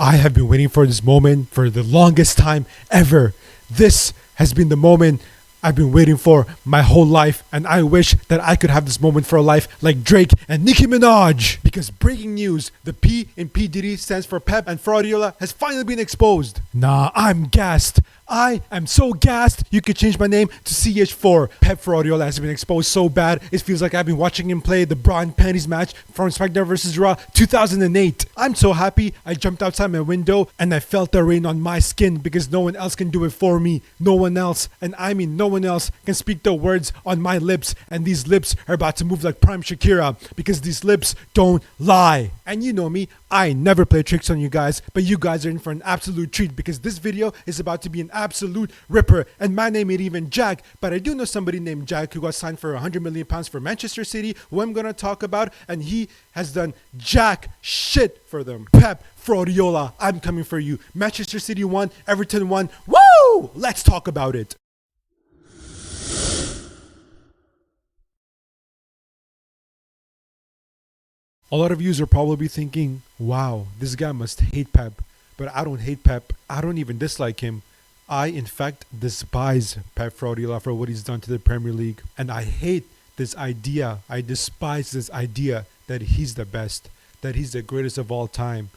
I have been waiting for this moment for the longest time ever. This has been the moment I've been waiting for my whole life, and I wish that I could have this moment for a life like Drake and Nicki Minaj. Because breaking news, the P in P. Diddy stands for Pep and Fraudiola has finally been exposed. Nah, I'm gassed. I am so gassed, you could change my name to CH4. Pep Fraudiola has been exposed so bad, it feels like I've been watching him play the bra and panties match from SmackDown vs. Raw 2008. I'm so happy, I jumped outside my window and I felt the rain on my skin because no one else can do it for me. No one else, and I mean no one else, can speak the words on my lips, and these lips are about to move like Prime Shakira because these lips don't lie. And you know me, I never play tricks on you guys, but you guys are in for an absolute treat because this video is about to be an absolute ripper, and my name ain't even Jack, but I do know somebody named Jack who got signed for £100 million for Manchester City, who I'm gonna talk about, and he has done jack shit for them. Pep Fraudiola, I'm coming for you. Manchester City won, Everton won. Woo! Let's talk about it. A lot of you are probably thinking, wow, this guy must hate Pep. But I don't hate Pep. I don't even dislike him. I, in fact, despise Pep Fraudiola for what he's done to the Premier League. And I hate this idea. I despise this idea that he's the best, that he's the greatest of all time.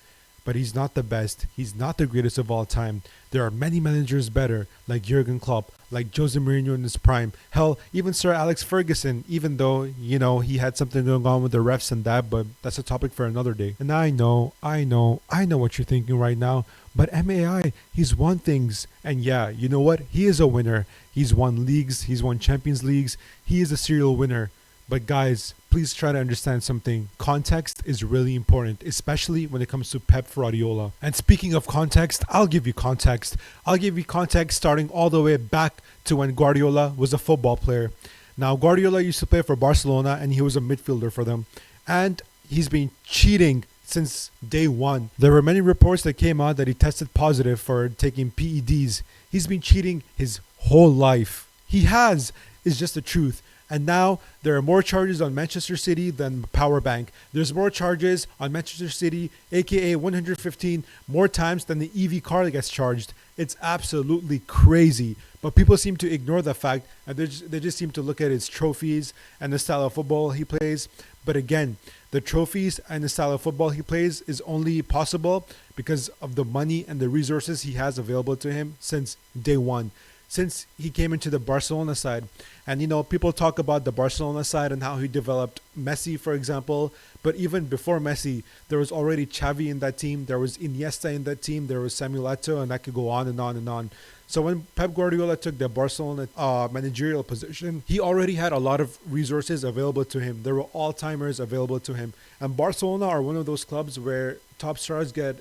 But he's not the best. He's not the greatest of all time. There are many managers better, like Jurgen Klopp, like Jose Mourinho in his prime. Hell, even Sir Alex Ferguson, even though, you know, he had something going on with the refs and that, but that's a topic for another day. And I know what you're thinking right now. But MAI, he's won things. And yeah, you know what? He is a winner. He's won leagues. He's won Champions Leagues. He is a serial winner. But guys, please try to understand something. Context is really important, especially when it comes to Pep Fraudiola. And speaking of context, I'll give you context. I'll give you context starting all the way back to when Guardiola was a football player. Now, Guardiola used to play for Barcelona and he was a midfielder for them. And he's been cheating since day one. There were many reports that came out that he tested positive for taking PEDs. He's been cheating his whole life. He has. It's just the truth. And now there are more charges on Manchester City than Power Bank. There's more charges on Manchester City, aka 115, more times than the EV car that gets charged. It's absolutely crazy. But people seem to ignore the fact, and they just seem to look at his trophies and the style of football he plays. But again, the trophies and the style of football he plays is only possible because of the money and the resources he has available to him since day one. Since he came into the Barcelona side. And you know, people talk about the Barcelona side and how he developed Messi, for example. But even before Messi, there was already Xavi in that team. There was Iniesta in that team. There was Samuel Eto'o, and that could go on and on and on. So when Pep Guardiola took the Barcelona managerial position, he already had a lot of resources available to him. There were all-timers available to him. And Barcelona are one of those clubs where top stars get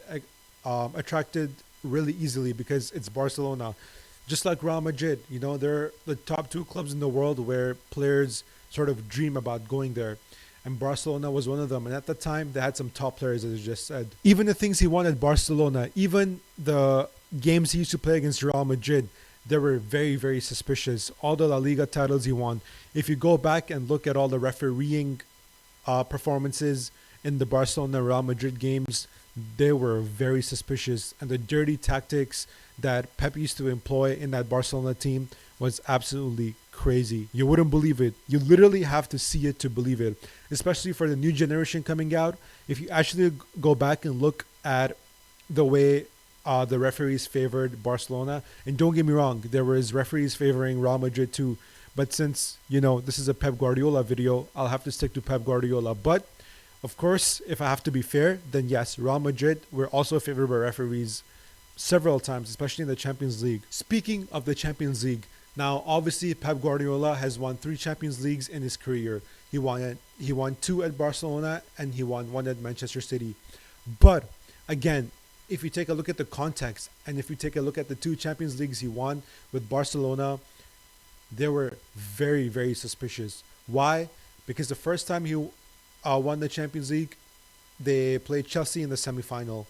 attracted really easily because it's Barcelona. Just like Real Madrid, you know, they're the top two clubs in the world where players sort of dream about going there. And Barcelona was one of them. And at the time, they had some top players, as I just said. Even the things he won at Barcelona, even the games he used to play against Real Madrid, they were very, very suspicious. All the La Liga titles he won. If you go back and look at all the refereeing performances in the Barcelona-Real Madrid games, they were very suspicious. And the dirty tactics that Pep used to employ in that Barcelona team was absolutely crazy. You wouldn't believe it. You literally have to see it to believe it, especially for the new generation coming out. If you actually go back and look at the way the referees favored Barcelona, and don't get me wrong, there was referees favoring Real Madrid too, but since, you know, this is a Pep Guardiola video, I'll have to stick to Pep Guardiola. But of course, if I have to be fair, then yes, Real Madrid were also favored by referees several times, especially in the Champions League. Speaking of the Champions League, now obviously Pep Guardiola has won 3 Champions Leagues in his career. He won 2 at Barcelona and he won 1 at Manchester City. But again, if you take a look at the context and if you take a look at the 2 Champions Leagues he won with Barcelona, they were very, very suspicious. Why? Because the first time he won the Champions League, they played Chelsea in the semi-final.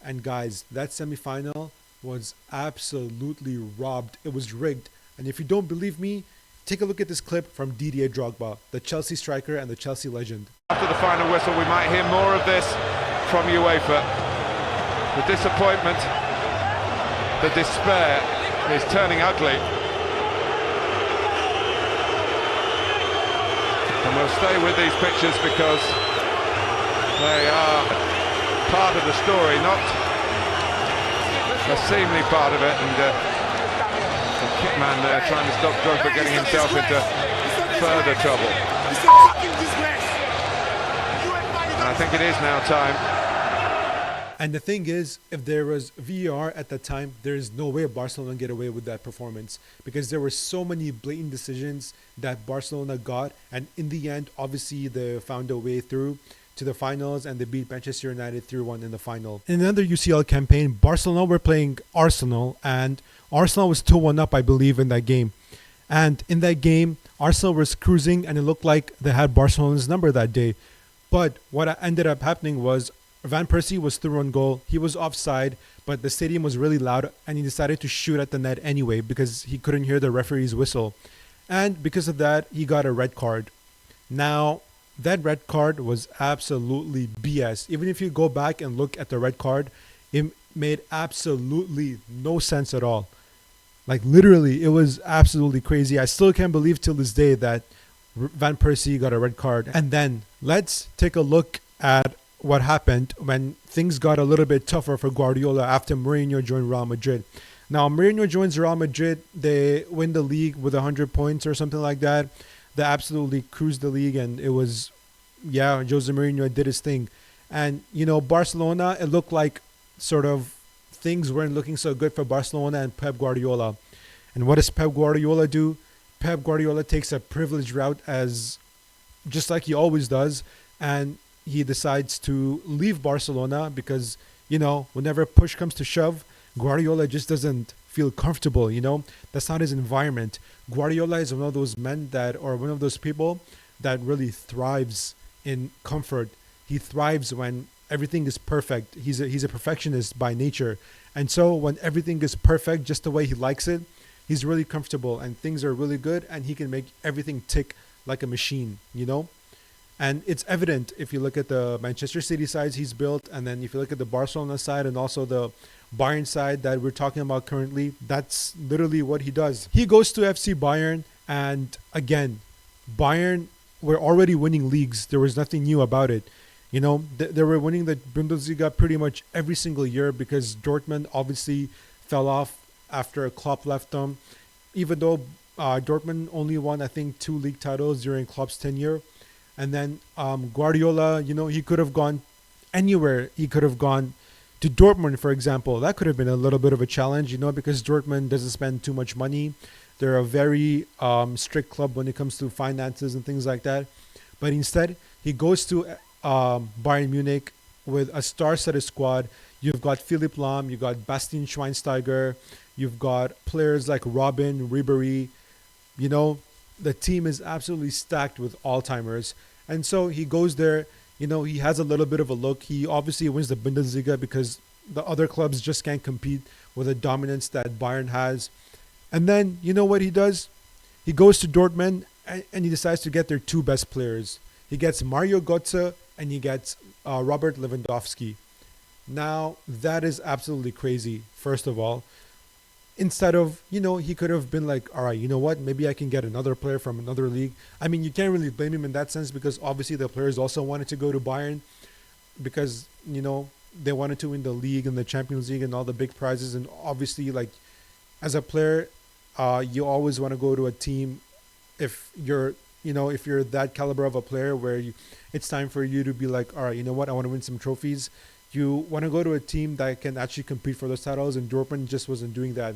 And guys, that semi-final was absolutely robbed. It was rigged. And if you don't believe me, take a look at this clip from Didier Drogba, the Chelsea striker and the Chelsea legend. After the final whistle, we might hear more of this from UEFA. The disappointment, the despair is turning ugly. And we'll stay with these pictures because they are part of the story, not a seemly part of it. And the kitman there trying to stop Drogba getting himself into further trouble. And I think it is now time. And the thing is, if there was VAR at the time, there is no way Barcelona get away with that performance, because there were so many blatant decisions that Barcelona got, and in the end, obviously, they found a way through to the finals, and they beat Manchester United 3-1 in the final. In another UCL campaign, Barcelona were playing Arsenal, and Arsenal was 2-1 up, I believe, in that game. And in that game, Arsenal was cruising, and it looked like they had Barcelona's number that day. But what ended up happening was Van Persie was through on goal. He was offside, but the stadium was really loud, and he decided to shoot at the net anyway because he couldn't hear the referee's whistle. And because of that, he got a red card. Now, that red card was absolutely BS. Even if you go back and look at the red card, it made absolutely no sense at all. Like, literally, it was absolutely crazy. I still can't believe till this day that Van Persie got a red card. And then let's take a look at what happened when things got a little bit tougher for Guardiola after Mourinho joined Real Madrid. Now, Mourinho joins Real Madrid. They win the league with 100 points or something like that. They absolutely cruised the league, and it was, Jose Mourinho did his thing. And, Barcelona, it looked like sort of things weren't looking so good for Barcelona and Pep Guardiola. And what does Pep Guardiola do? Pep Guardiola takes a privileged route, as just like he always does, and he decides to leave Barcelona because, whenever push comes to shove, Guardiola just doesn't feel comfortable, That's not his environment. Guardiola is one of those men one of those people that really thrives in comfort. He thrives when everything is perfect. He's a perfectionist by nature. And so when everything is perfect just the way he likes it, he's really comfortable and things are really good, and he can make everything tick like a machine, And it's evident if you look at the Manchester City sides he's built, and then if you look at the Barcelona side and also the Bayern side that we're talking about currently, that's literally what he does. He goes to FC Bayern, and again, Bayern were already winning leagues. There was nothing new about it. They were winning the Bundesliga pretty much every single year because Dortmund obviously fell off after Klopp left them. Even though Dortmund only won, I think, 2 league titles during Klopp's tenure. And then Guardiola, he could have gone anywhere. He could have gone to Dortmund, for example. That could have been a little bit of a challenge, because Dortmund doesn't spend too much money. They're a very strict club when it comes to finances and things like that. But instead, he goes to Bayern Munich with a star-studded squad. You've got Philipp Lahm, you've got Bastian Schweinsteiger, you've got players like Robin, Ribéry. The team is absolutely stacked with all-timers. And so he goes there, he has a little bit of a look. He obviously wins the Bundesliga because the other clubs just can't compete with the dominance that Bayern has. And then, what he does? He goes to Dortmund and he decides to get their 2 best players. He gets Mario Götze and he gets Robert Lewandowski. Now, that is absolutely crazy, first of all. Instead of, he could have been like, all right, you know what? Maybe I can get another player from another league. I mean, you can't really blame him in that sense because obviously the players also wanted to go to Bayern because, they wanted to win the league and the Champions League and all the big prizes. And obviously, like, as a player, you always want to go to a team if you're that caliber of a player where it's time for you to be like, all right, you know what? I want to win some trophies. You want to go to a team that can actually compete for those titles, and Dortmund just wasn't doing that.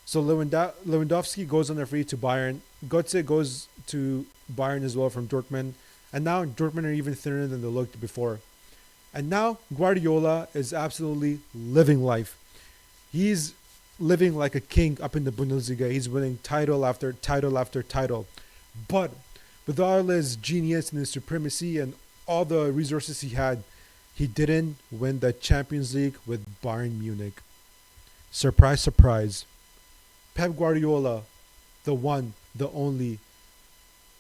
So Lewandowski goes on a free to Bayern. Götze goes to Bayern as well from Dortmund. And now Dortmund are even thinner than they looked before. And now Guardiola is absolutely living life. He's living like a king up in the Bundesliga. He's winning title after title after title. But with all his genius and his supremacy and all the resources he had, he didn't win the Champions League with Bayern Munich. Surprise, surprise. Pep Guardiola, the one, the only,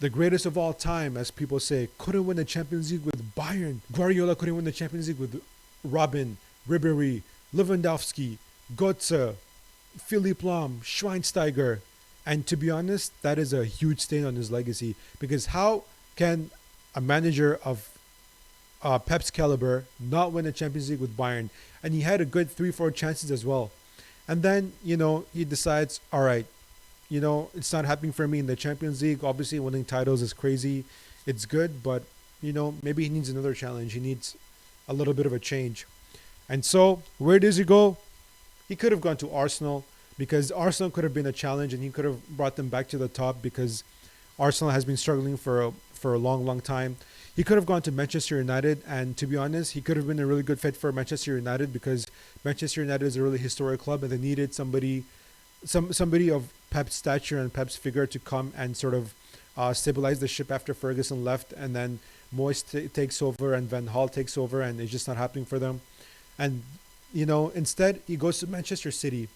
the greatest of all time, as people say, couldn't win the Champions League with Bayern. Guardiola couldn't win the Champions League with Robin, Ribéry, Lewandowski, Götze, Philipp Lahm, Schweinsteiger. And to be honest, that is a huge stain on his legacy. Because how can a manager of Pep's caliber not win a Champions League with Bayern? And he had a good 3-4 chances as well. And then, he decides, all right, it's not happening for me in the Champions League. Obviously, winning titles is crazy. It's good, but, maybe he needs another challenge. He needs a little bit of a change. And so, where does he go? He could have gone to Arsenal because Arsenal could have been a challenge and he could have brought them back to the top because Arsenal has been struggling for a long, long time. He could have gone to Manchester United, and to be honest, he could have been a really good fit for Manchester United because Manchester United is a really historic club and they needed somebody of Pep's stature and Pep's figure to come and sort of stabilize the ship after Ferguson left, and then Moyes takes over and Van Gaal takes over, and it's just not happening for them. And instead he goes to Manchester City.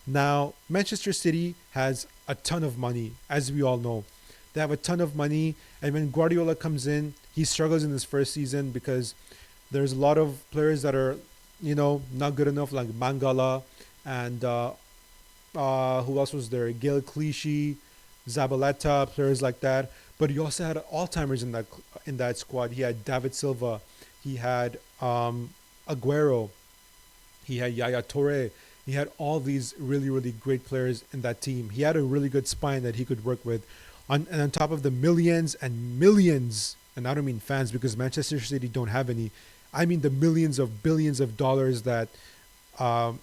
Now, Manchester City has a ton of money, as we all know. They have a ton of money, and when Guardiola comes in, he struggles in his first season because there's a lot of players that are, not good enough, like Mangala and who else was there? Gail Clichy, Zabaleta, players like that. But he also had all-timers in that squad. He had David Silva, he had Aguero, he had Yaya Toure. He had all these really, really great players in that team. He had a really good spine that he could work with. And on top of the millions and millions, and I don't mean fans because Manchester City don't have any. I mean the millions of billions of dollars that the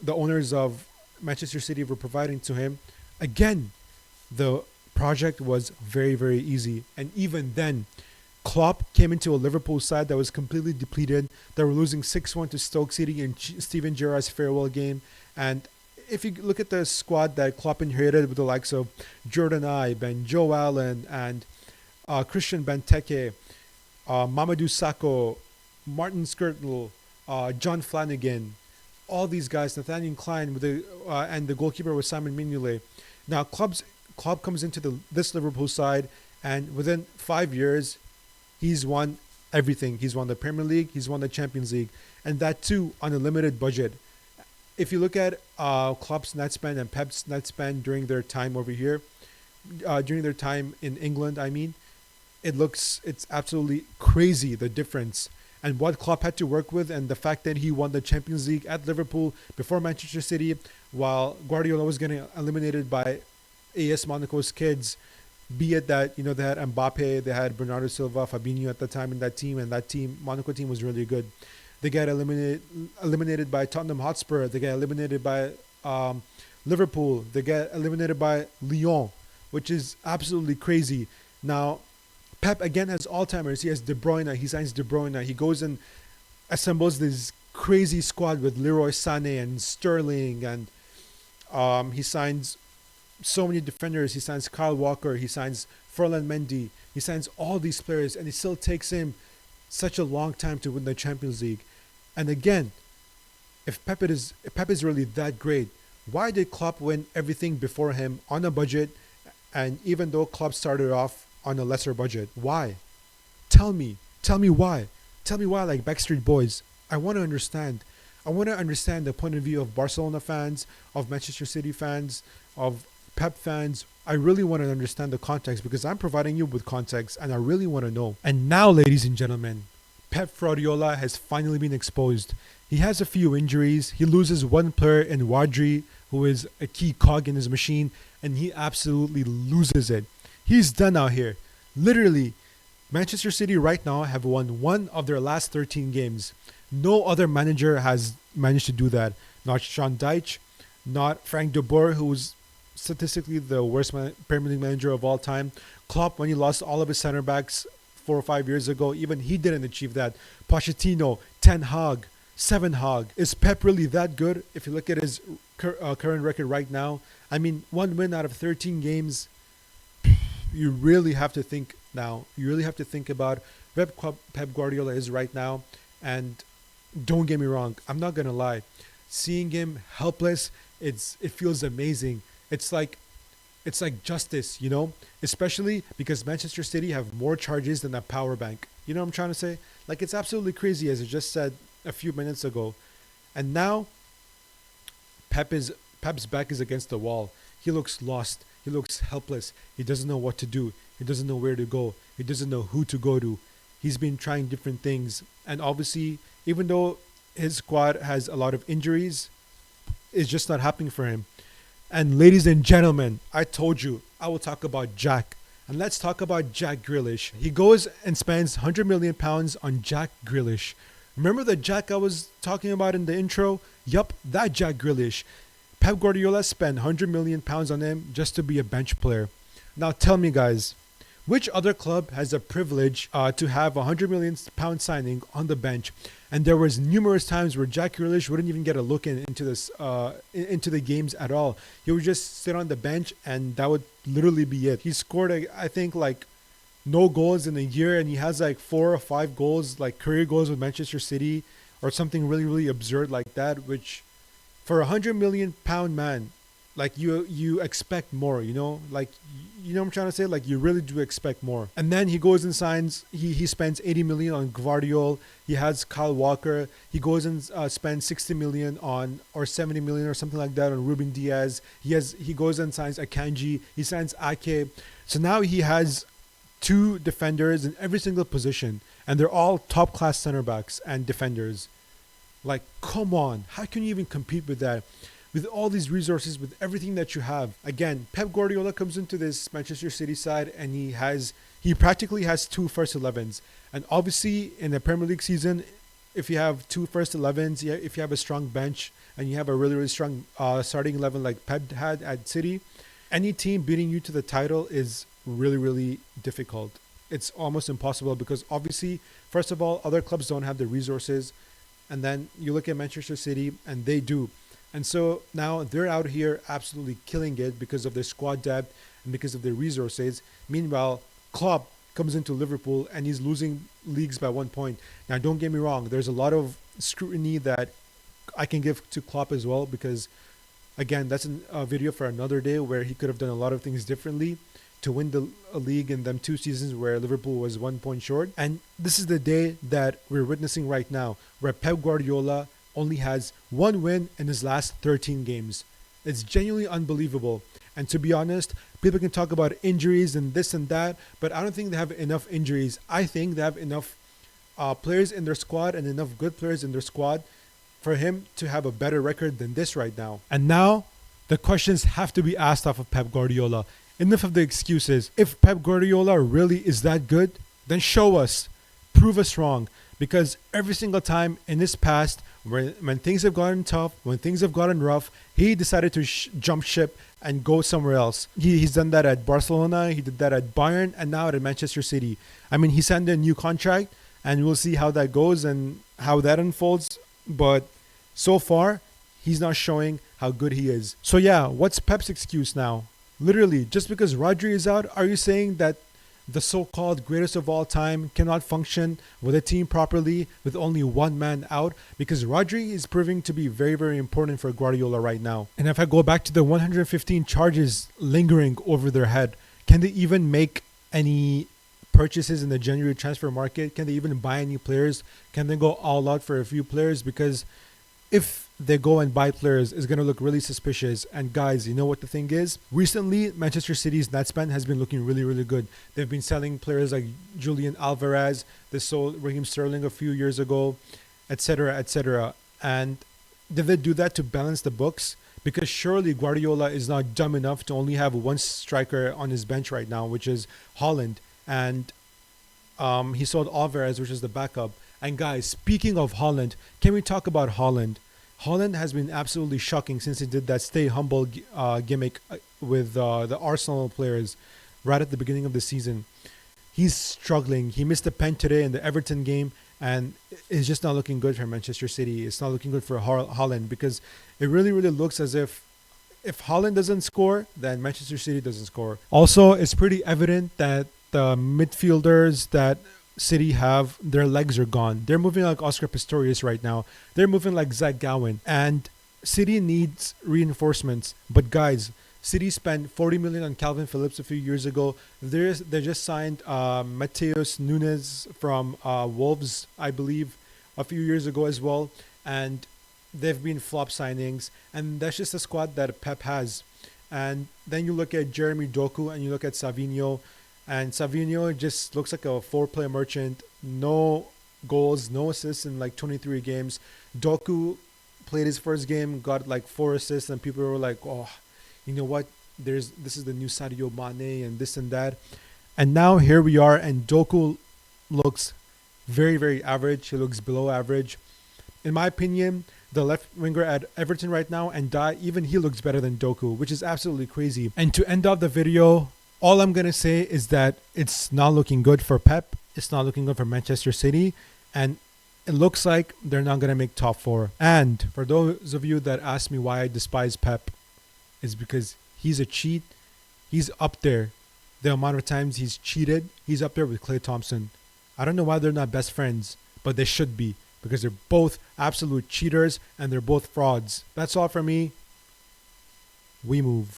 owners of Manchester City were providing to him. Again, the project was very, very easy. And even then, Klopp came into a Liverpool side that was completely depleted. They were losing 6-1 to Stoke City in Steven Gerrard's farewell game. And if you look at the squad that Klopp inherited with the likes of Jordan Ibe, Joe Allen, and Christian Benteke, Mamadou Sakho, Martin Skirtle, John Flanagan, all these guys, Nathaniel Klein, and the goalkeeper was Simon Mignolet. Now, Klopp comes into this Liverpool side, and within 5 years, he's won everything. He's won the Premier League. He's won the Champions League. And that too on a limited budget. If you look at Klopp's net spend and Pep's net spend during their time over here, during their time in England, it's absolutely crazy, the difference. And what Klopp had to work with, and the fact that he won the Champions League at Liverpool before Manchester City, while Guardiola was getting eliminated by AS Monaco's kids. Be it that, they had Mbappe, they had Bernardo Silva, Fabinho at the time in that team, and that team, Monaco team, was really good. They get eliminated by Tottenham Hotspur. They get eliminated by Liverpool. They get eliminated by Lyon, which is absolutely crazy. Now, Pep again has all-timers. He has De Bruyne. He signs De Bruyne. He goes and assembles this crazy squad with Leroy Sané and Sterling, and he signs so many defenders. He signs Kyle Walker. He signs Ferland Mendy. He signs all these players, and it still takes him such a long time to win the Champions League. And again, if Pep is really that great, why did Klopp win everything before him on a budget? And even though Klopp started off on a lesser budget, why? Tell me why. Tell me why, like Backstreet Boys. I want to understand. I want to understand the point of view of Barcelona fans, of Manchester City fans, of Pep fans. I really want to understand the context because I'm providing you with context and I really want to know. And now, ladies and gentlemen, Pep Fraudiola has finally been exposed. He has a few injuries. He loses one player in Wadri, who is a key cog in his machine, and he absolutely loses it. He's done out here. Literally, Manchester City right now have won one of their last 13 games. No other manager has managed to do that. Not Sean Dyche, not Frank de Boer, who was statistically the worst Premier League manager of all time. Klopp, when he lost all of his center backs 4 or 5 years ago, even he didn't achieve that. Pochettino, Ten Hag, Seven Hag. Is Pep really that good? If you look at his current record right now, I mean, one win out of 13 games. You really have to think now. You really have to think about where Pep Guardiola is right now. And don't get me wrong, I'm not gonna lie. Seeing him helpless, it feels amazing. It's like justice, especially because Manchester City have more charges than a power bank. You know what I'm trying to say? Like, it's absolutely crazy, as I just said a few minutes ago. And now Pep is Pep's back is against the wall. He looks lost. He looks helpless. He doesn't know what to do. He doesn't know where to go. He doesn't know who to go to. He's been trying different things, and obviously, even though his squad has a lot of injuries, it's just not happening for him. And ladies and gentlemen, I told you I will talk about Jack. And let's talk about Jack Grealish. He goes and spends £100 million on Jack Grealish. Remember the Jack I was talking about in the intro? Yup, that Jack Grealish. Pep Guardiola spent £100 million on him just to be a bench player. Now tell me, guys, which other club has the privilege to have a £100 million signing on the bench? And there was numerous times where Jack Grealish wouldn't even get a look into this into the games at all. He would just sit on the bench, and that would literally be it. He scored, I think, like no goals in a year, and he has like 4 or 5 goals, like career goals with Manchester City, or something really, really absurd like that. Which, for £100 million man, like you expect more, like you know what I'm trying to say, like you really do expect more. And then he goes and signs, he spends 80 million on Guardiola. He has Kyle Walker. He goes and spends 60 million on, or 70 million or something like that, on Ruben Diaz. He goes and signs Akanji. He signs Ake. So now he has 2 defenders in every single position, and they're all top class center backs and defenders. Like, come on, how can you even compete with that? With all these resources, with everything that you have. Again, Pep Guardiola comes into this Manchester City side, and he practically has 2 first 11s. And obviously in the Premier League season, if you have 2 first 11s, if you have a strong bench, and you have a really, really strong starting 11 like Pep had at City, any team beating you to the title is really, really difficult. It's almost impossible, because obviously, first of all, other clubs don't have the resources. And then you look at Manchester City, and they do. And so now they're out here absolutely killing it because of their squad depth and because of their resources. Meanwhile, Klopp comes into Liverpool and he's losing leagues by 1 point. Now, don't get me wrong. There's a lot of scrutiny that I can give to Klopp as well, because, again, that's a video for another day, where he could have done a lot of things differently to win the league in them 2 seasons where Liverpool was 1 point short. And this is the day that we're witnessing right now, where Pep Guardiola only has 1 win in his last 13 games. It's genuinely unbelievable. And to be honest, people can talk about injuries and this and that, but I don't think they have enough injuries. I think they have enough players in their squad, and enough good players in their squad, for him to have a better record than this right now. And now the questions have to be asked off of Pep Guardiola. Enough of the excuses. If Pep Guardiola really is that good, then show us. Prove us wrong. Because every single time in his past, when things have gotten tough, when things have gotten rough, he decided to jump ship and go somewhere else. He's done that at Barcelona, he did that at Bayern, and now at Manchester City. I mean, he signed a new contract, and we'll see how that goes and how that unfolds. But so far, he's not showing how good he is. So yeah, what's Pep's excuse now? Literally, just because Rodri is out, are you saying that the so-called greatest of all time cannot function with a team properly with only 1 man out? Because Rodri is proving to be very, very important for Guardiola right now. And if I go back to the 115 charges lingering over their head, can they even make any purchases in the January transfer market? Can they even buy any players? Can they go all out for a few players? Because if they go and buy players, it's going to look really suspicious. And guys, you know what the thing is? Recently, Manchester City's net spend has been looking really, really good. They've been selling players like Julian Alvarez. They sold Raheem Sterling a few years ago, etc., etc. And did they do that to balance the books? Because surely Guardiola is not dumb enough to only have 1 striker on his bench right now, which is Haaland. And he sold Alvarez, which is the backup. And guys, speaking of Haaland, can we talk about Haaland? Haaland has been absolutely shocking since he did that stay humble gimmick with the Arsenal players right at the beginning of the season. He's struggling. He missed a pen today in the Everton game, and it's just not looking good for Manchester City. It's not looking good for Haaland, because it really, really looks as if Haaland doesn't score, then Manchester City doesn't score. Also, it's pretty evident that the midfielders that City have, their legs are gone. They're moving like Oscar Pistorius right now. They're moving like Zach Gowen. And City needs reinforcements. But guys, City spent 40 million on Calvin Phillips a few years ago. They just signed Mateus Nunes from Wolves, I believe, a few years ago as well. And they've been flop signings, and that's just the squad that Pep has. And then you look at Jeremy Doku and you look at Savinho, and Savinho just looks like a four-player merchant. No goals, no assists in like 23 games. Doku played his first game, got like 4 assists, and people were like, "Oh, you know what? This is the new Sadio Mane and this and that." And now here we are, and Doku looks very, very average. He looks below average. In my opinion, the left winger at Everton right now, and even he looks better than Doku, which is absolutely crazy. And to end off the video, all I'm going to say is that it's not looking good for Pep. It's not looking good for Manchester City. And it looks like they're not going to make top 4. And for those of you that ask me why I despise Pep, it's because he's a cheat. He's up there. The amount of times he's cheated, he's up there with Klay Thompson. I don't know why they're not best friends, but they should be, because they're both absolute cheaters and they're both frauds. That's all for me. We move.